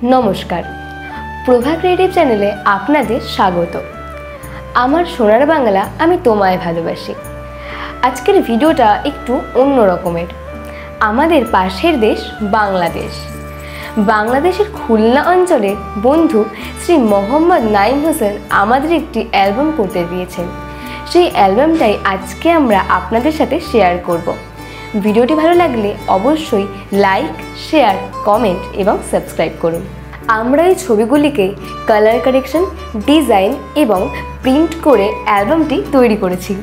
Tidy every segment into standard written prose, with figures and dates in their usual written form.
নমস্কার, প্রভা ক্রিয়েটিভ চ্যানেলে আপনাদের স্বাগত। আমার সোনার বাংলা, আমি তোমায় ভালোবাসি। আজকের ভিডিওটা একটু অন্য রকমের। আমাদের পাশের দেশ বাংলাদেশ। বাংলাদেশের খুলনা অঞ্চলের বন্ধু শ্রী মোহাম্মদ নাঈম হোসেন আমাদের একটি অ্যালবাম করতে দিয়েছেন। সেই অ্যালবামটাই আজকে আমরা আপনাদের সাথে শেয়ার করব। ভিডিওটি ভালো লাগলে অবশ্যই লাইক, শেয়ার, কমেন্ট এবং সাবস্ক্রাইব করুন। আমরা এই ছবিগুলিকে কালার কারেকশন, ডিজাইন এবং প্রিন্ট করে অ্যালবামটি তৈরি করেছি।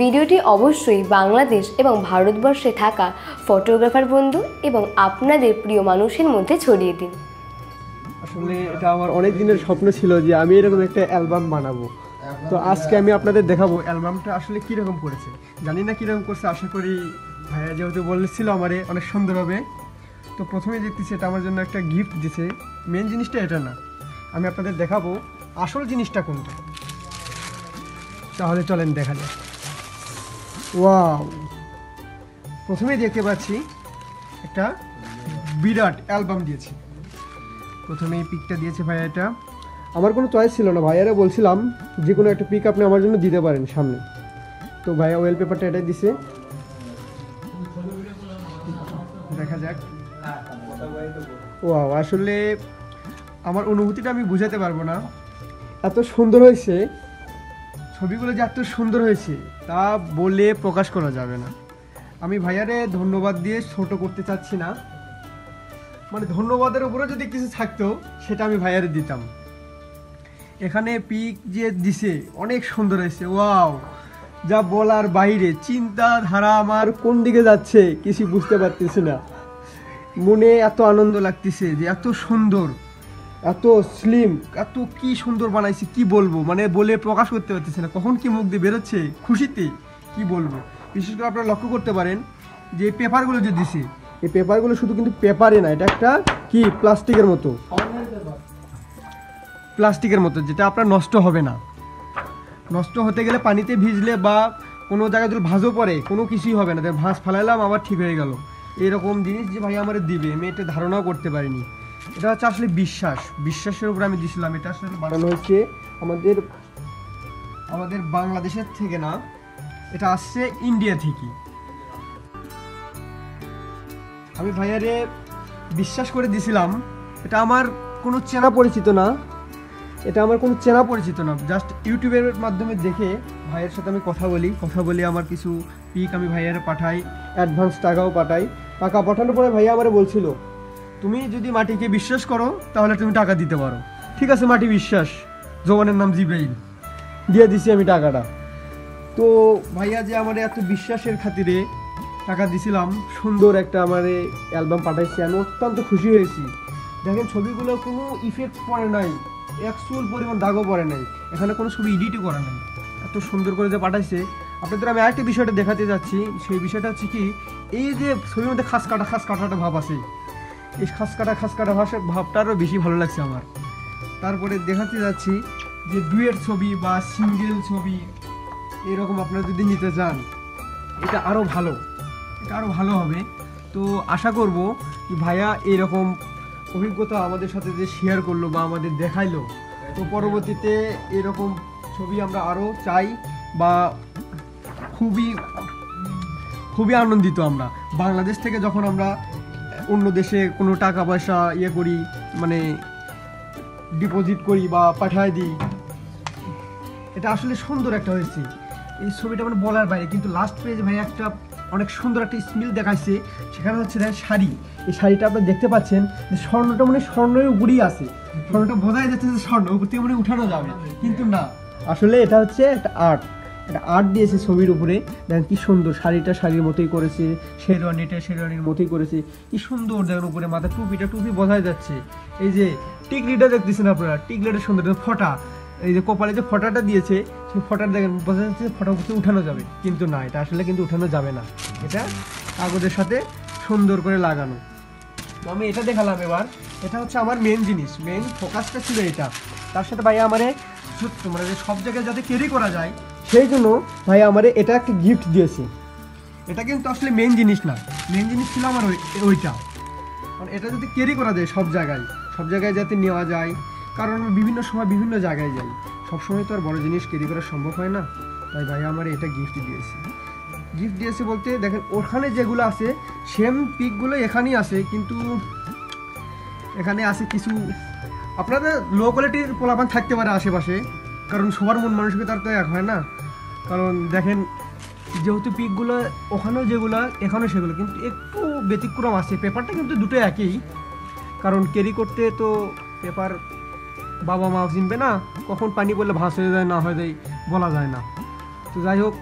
ভিডিওটি অবশ্যই বাংলাদেশ এবং ভারতবর্ষে থাকা ফটোগ্রাফার বন্ধু এবং আপনাদের প্রিয় মানুষের মধ্যে ছড়িয়ে দিন। আসলে এটা আমার অনেক দিনের স্বপ্ন ছিল যে আমি এরকম একটা অ্যালবাম বানাবো। তো আজকে আমি আপনাদের দেখাবো অ্যালবামটা আসলে কীরকম করেছে। জানি না কীরকম করছে, আশা করি ভাইয়া যেহেতু বলেছিল আমারে অনেক সুন্দর হবে। তো প্রথমেই দেখতেছি এটা আমার জন্য একটা গিফট দিছে। মেন জিনিসটা এটা না, আমি আপনাদের দেখাবো আসল জিনিসটা কোনটা। তাহলে চলেন দেখা যাক। ওয়াও, প্রথমেই দেখতে পাচ্ছি একটা বিরাট অ্যালবাম দিয়েছে। প্রথমে এই পিকটা দিয়েছে ভাইয়া। এটা আমার কোনো চয়েস ছিল না, ভাইয়ারা বলছিলাম যে কোনো একটা পিক আপনি আমার জন্য দিতে পারেন সামনে। তো ভাইয়া ওয়েল পেপারটা এটাই দিছে, দেখা যাক। ওয়াও, আসলে আমার অনুভূতিটা আমি বুঝাতে পারবো না, এত সুন্দর হয়েছে। ছবিগুলো যে এত সুন্দর হয়েছে তা বলে প্রকাশ করা যাবে না। আমি ভাইয়ারে ধন্যবাদ দিয়ে ছোট করতে চাচ্ছি না, মানে ধন্যবাদের উপরে যদি কিছু থাকতো সেটা আমি ভাইয়ারে দিতাম। এখানে পিক যে দিছে অনেক সুন্দর হয়েছে। ওয়াও, যা বলার বাইরে। চিন্তাধারা আমার কোন দিকে যাচ্ছে কিছু বুঝতে পারতেছি না। মনে এত আনন্দ লাগতেছে যে এত সুন্দর, এত স্লিম, এত কি সুন্দর বানাইছে, কি বলবো, মানে বলে প্রকাশ করতে পারতেছি না। কখন কি মুখ দিয়ে বেরোচ্ছে খুশিতে কি বলবো। বিশেষ করে আপনারা লক্ষ্য করতে পারেন যে পেপারগুলো যে দিছে, এই পেপারগুলো শুধু কিন্তু পেপারে না, এটা একটা কি প্লাস্টিকের মতো, প্লাস্টিকের মতো, যেটা আপনার নষ্ট হবে না। নষ্ট হতে গেলে পানিতে ভিজলে বা কোনো জায়গায় যদি ভাঁজও পড়ে কোনো কিছুই হবে না। ভাঁজ ফালাইলাম আবার ঠিক হয়ে গেল। এরকম জিনিস যে ভাই আমার দিবে আমি এটা ধারণাও করতে পারিনি। এটা হচ্ছে আসলে বিশ্বাসের উপর আমি দিয়েছিলাম। এটা আসলে বানানো হচ্ছে আমাদের বাংলাদেশের থেকে না, এটা আসছে ইন্ডিয়া থেকে। আমি ভাইয়ারে বিশ্বাস করে দিয়েছিলাম। এটা আমার কোনো চেনা পরিচিত না, জাস্ট ইউটিউবের মাধ্যমে দেখে ভাইয়ের সাথে আমি কথা বলি আমার কিছু পিক আমি ভাইয়ারে পাঠাই, অ্যাডভান্স টাকাও পাঠাই। টাকা পাঠানোর পরে ভাইয়া আমারে বলছিল তুমি যদি মাটিকে বিশ্বাস করো তাহলে তুমি টাকা দিতে পারো। ঠিক আছে, মাটি বিশ্বাস, জবানের নাম জিব্রাইল, দিয়ে দিছি আমি টাকাটা। তো ভাইয়া যে আমার এত বিশ্বাসের খাতিরে টাকা দিছিলাম, সুন্দর একটা আমার অ্যালবাম পাঠাইছে। আমি অত্যন্ত খুশি হয়েছি। দেখেন ছবিগুলো কোনো ইফেক্ট পড়ে নাই, অ্যাকচুয়াল পরিমাণ দাগও পড়ে নাই, এখানে কোনো ছবি এডিটও করা নাই। এত সুন্দর করে যে পাঠাইছে। আপনাদের আমি আরেকটা বিষয়টা দেখাতে যাচ্ছি। সেই বিষয়টা হচ্ছে কি, এই যে ছবির মধ্যে খাস কাটা ভাব আছে, এই খাস কাটা ভাবটা আরও বেশি ভালো লাগছে আমার। তারপরে দেখাতে যাচ্ছি যে ডুয়েট ছবি বা সিঙ্গেল ছবি এরকম আপনারা যদি নিতে চান এটা আরও ভালো হবে। তো আশা করব কি ভাইয়া এরকম অভিজ্ঞতা আমাদের সাথে যে শেয়ার করলো বা আমাদের দেখাইলো, তো পরবর্তীতে এরকম ছবি আমরা আরও চাই। বা খুবই আনন্দিত আমরা বাংলাদেশ থেকে যখন আমরা অন্য দেশে কোনো টাকা পয়সা করি, মানে ডিপোজিট করি বা পাঠায় দিই। এটা আসলে সুন্দর একটা হয়েছে এই ছবিটা, মানে বলার বাইরে। কিন্তু লাস্ট পেজে ভাই একটা অনেক সুন্দর একটা স্মিল দেখাইছে। সেখানে হচ্ছে দেখেন শাড়ি, এই শাড়িটা আপনারা দেখতে পাচ্ছেন যে স্বর্ণটা মানে স্বর্ণের উপরেই আছে, স্বর্ণটা বোঝাই যাচ্ছে যে স্বর্ণ উপর থেকে মানে উঠানো যাবে, কিন্তু না, আসলে এটা হচ্ছে একটা আর্ট দিয়েছে ছবির উপরে। দেখেন কি সুন্দর, শাড়ির মতোই করেছে, শেরওয়ানির মতোই করেছে, কি সুন্দর। দেখেন উপরে মাথা টুপি বোঝাই যাচ্ছে। এই যে টিকলিটা দেখতেছেন আপনারা, টিকলিটা সুন্দর, ফটা, এই যে কপালে যে ফটাটা দিয়েছে সেই ফটাটা দেখেন বোঝা যাচ্ছে ফটা উপরে উঠানো যাবে, কিন্তু না, এটা আসলে কিন্তু উঠানো যাবে না, এটা কাগজের সাথে সুন্দর করে লাগানো। আমি এটা দেখালাম। এবার এটা হচ্ছে আমার মেন জিনিস, মেন ফোকাসটা ছিল এটা। তার সাথে ভাইয়া আমারে মানে সব জায়গায় যাতে ক্যারি করা যায় সেই জন্য ভাইয়া আমারে এটা একটা গিফট দিয়েছে। এটা কিন্তু আসলে মেন জিনিস না, মেন জিনিস ছিল আমার ওইটা, মানে এটা যাতে ক্যারি করা যায় সব জায়গায় যাতে নেওয়া যায়। কারণ আমি বিভিন্ন সময় বিভিন্ন জায়গায় যাই, সবসময় তো আর বড় জিনিস ক্যারি করা সম্ভব হয় না। তাই ভাইয়া আমার এটা গিফট দিয়েছে বলতে দেখেন ওখানে যেগুলো আছে সেম পিকগুলো এখানেই আছে, কিন্তু এখানে আছে কিছু আপনাদের লো কোয়ালিটির পোলাপান থাকতে পারে আশেপাশে, কারণ সবার মন মানসিকতা তো এক হয় না। কারণ দেখেন যেহেতু পিকগুলো ওখানেও যেগুলো এখানেও সেগুলো, কিন্তু একটু ব্যতিক্রম আছে। পেপারটা কিন্তু দুটো একই, কারণ ক্যারি করতে তো পেপার বাবা মা চিনবে না, কখন পানি পড়লে ভাঁজ হয়ে যায় না হয়ে যায় বলা যায় না। তো যাই হোক,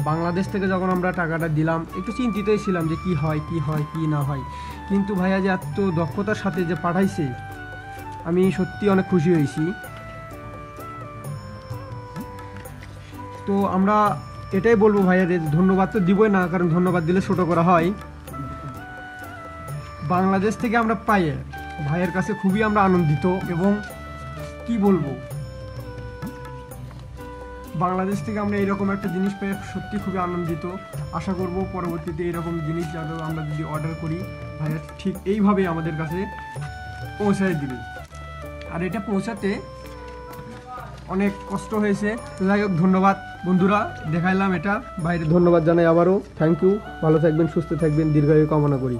বাংলাদেশ থেকে যখন আমরা টাকাটা দিলাম একটু চিন্তিতই ছিলাম যে কি হয় কি না হয়, কিন্তু ভাইয়া যে এত দক্ষতার সাথে যে পাঠাইছে আমি সত্যি অনেক খুশি হয়েছি। তো আমরা এটাই বলবো ভাইয়াদের, ধন্যবাদ তো দিবই না, কারণ ধন্যবাদ দিলে ছোট করা হয়। বাংলাদেশ থেকে আমরা পাই ভাইয়ের কাছে খুবই আমরা আনন্দিত, এবং কি বলবো, বাংলাদেশ থেকে আমরা এরকম একটা জিনিস পেয়ে সত্যি খুবই আনন্দিত। আশা করব পরবর্তীতে এরকম জিনিস যাতে আমরা যদি অর্ডার করি, ভাইয়া ঠিক এইভাবেই আমাদের কাছে পৌঁছায় দিবে। আর এটা পৌঁছাতে অনেক কষ্ট হয়েছে। তো যাই হোক, ধন্যবাদ বন্ধুরা, দেখাইলাম এটা। বাইরে ধন্যবাদ জানাই আবারও। Thank you. ভালো থাকবেন, সুস্থ থাকবেন, দীর্ঘায়ু কামনা করি।